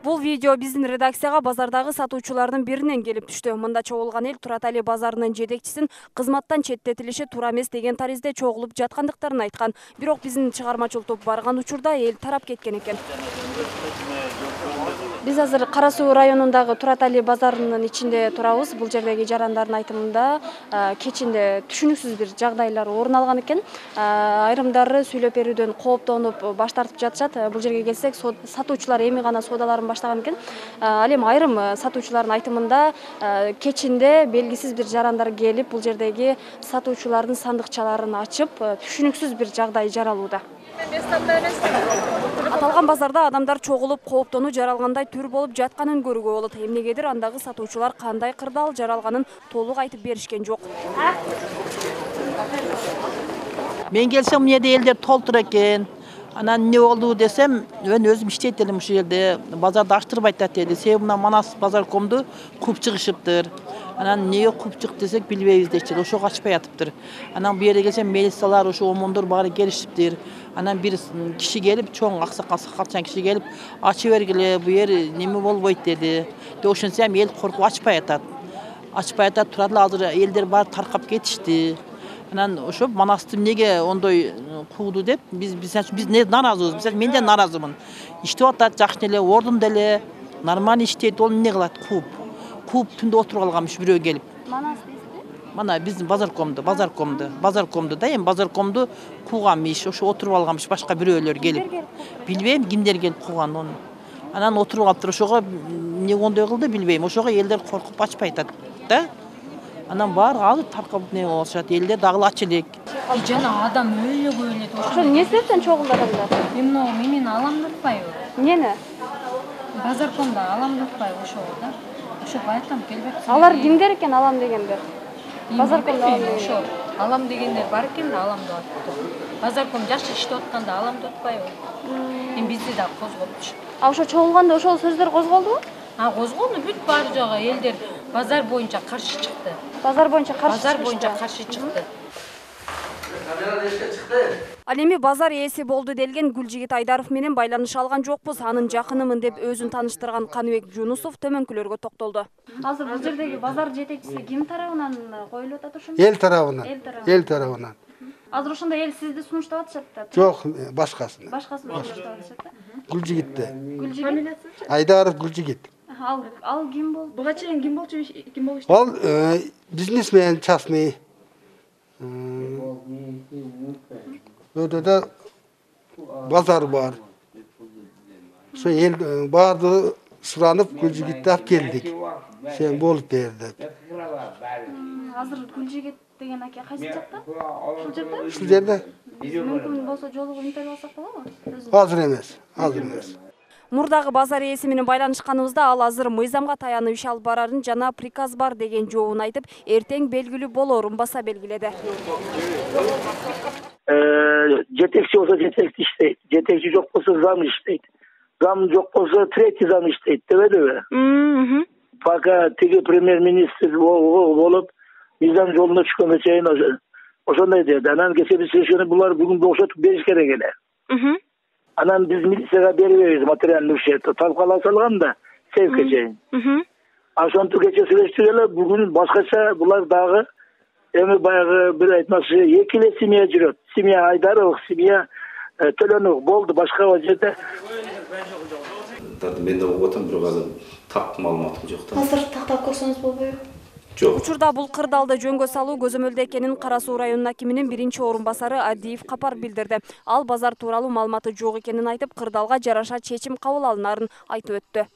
Бул видео биздин редакцияга базардагы сатуучулардын биринен келип түштү. Мында чогулган эл Туратали базарынын жетекчисин кызматтан четтетилиши туура эмес деген таризде чогулуп жаткандыктарын айткан. Бирок биздин чыгармачыл топ барган учурда эл тарап кеткен экен. Биз азыр Кара Суу районундагы Туратали базарынын ичинде турабыз. Бул жердеги жарандардын айтымында кечинде түшүнүксүз бир жагдайлар орун алган экен. Айрымдары сүйлөп берүүдөн кооптонуп баш тартып жатышат. Бул жерге келсек, сатуучулар эми гана соодаларын баштаган экен. Ал эми айрым сатуучулардын айтымында кечинде белгисиз бир жарандар келип, бул жердеги сатуучулардын сандыкчаларын ачып, түшүнүксүз бир жагдай жаралууда. Аталган базарда адамдар чогулуп, кооптонуу жаралгандай түр болуп жатканын көрүүгө болот. Эмнегедир андагы сатуучулар кандай кырдаал жаралганын толук айтып беришкен жок. Мен келсем, мынеде элдер толтур экен. Анан эмне болду десем, мен өзүм иштейт элем ушул жерде. Базарды ачтырбай атат деди. Себеби мына Манас базаркомду куп чыгышыптыр. Анан эмнеге куп чык десек билбейбиз дешти. Ошого ачпай атыптыр. Анан бу жерге келсем, милициялар, ошо омондор баары келишиптир. Анан бир киши келип, чоң аксакалчан киши келип, ачып бергиле, бу жер неме болбойт деди. Деп ошентсем эл коркуп ачпай атат. Ачпай атат, турат эле азыр элдер баары таркап кетишти. Анан ошо Манасты эмнеге ондой кууду деп биз наразыбыз. Мен да наразымын. Иштеп атат, жакшы эле, ордунда эле, нормально иштейт, ол эмне кылат? Кууп түндө отуруп алганмыш бирөө келип. Манас дейсизби? Мана биздин базаркомду да, эми базаркомду кууганмыш, ошо отуруп алганмыш башка бирөөлөр келип. Билбейм кимдер келип кууган оны. Анан отуруп алыптыр, ошого эмне ондой кылды билбейм. Ошого элдер коркуп ачпай атат да. Анан баары азыр таркап не болушат, элдер дагы ач элек. Жана адам өлө. Ошо эмне себептен чогулду адамдар? Мени аламдатпайбы? Эмнени? Базаркомдо аламдатпайбы ошого да. Ошо байкам келбеп. Алар кимдер экен алам дегендер? Базаркомдо ошо алам дегендер бар экен да аламдап атат. Базарком жакшы иштеп атканда аламдап атпайбы? Эми бизди да козгоптур. А ошо чогулганда ошол сөздөр козголдубу? Козголду, бүт бар жагы элдер базар боюнча каршы чыкты. Базар боюнча каршы чыкты. Ал эми базар ээси болду делген Гүлжигит Айдаров менен байланыша алган жокпуз. Анын жакынымын деп өзүн тааныштырган Каныбек Жунусов төмөнкүлөргө токтолду. Азыр бул жердеги базар жетекчиси ким тарабынан коюлуп атат ошондо? Эл тарабынан. Азыр ошондо эл сизди сунуштап атышат да? Жок, башкасын. Башкасын сунуштап атышат да? Гүлжигитте. Гүлжигит? Айдаров Гүлжигит. Ал ким болду? Буга чейин ким болчу? Ал бизнесмен частный. Ödede bazar var. Şu el bardı sıranıp Gülcigit'te geldik. Sen bolup derdi. Hazır Gülcigit degen aka kayсы жакта? Şu жерде. Мүмкүн болсо жолугу интервью алсак болобу? Hazır emez. Мурдагы базар ээси менен байланышканыбызда ал азыр мыйзамга таянып иш алып барарын жана приказ бар деген жообун айтып, эртең белгилүү болорун баса белгиледи. Жетекчи болсо жетекчи иштейт, жетекчи жок болсо зам иштейт. Зам жок болсо третий зам иштейт дебедиби? Пока тиги премьер-министр болуп, мыйзам жолуна түшкөнгө чейин ошондой деди. Анан кечээ биз решение булар бүгүн бошотуп бериш керек эле. Анан биз милицияга бербейбиз материальный ущерб. Талкалап салган да севке чейин. Ошентип кечээ сүйлөштүк эле, бүгүн башкача булар дагы эми баягы бир айтмакчы эки эле семья жүрөт. Семья Айдаров, семья Төлөнов болду, башка жерде. Мен да угуп атам, бирок азыр так маалыматым жок да. Азыр тактап көрсөңүз болбойбу? Жок. Учурда бул кырдаалды жөнгө салуу көзөмөлдө экенин Кара Суу районунун акиминин биринчи орун басары Адиев Капар билдирди. Ал базар тууралуу маалыматы жок экенин айтып, кырдаалга жараша чечим кабыл алынарын айтып өттү.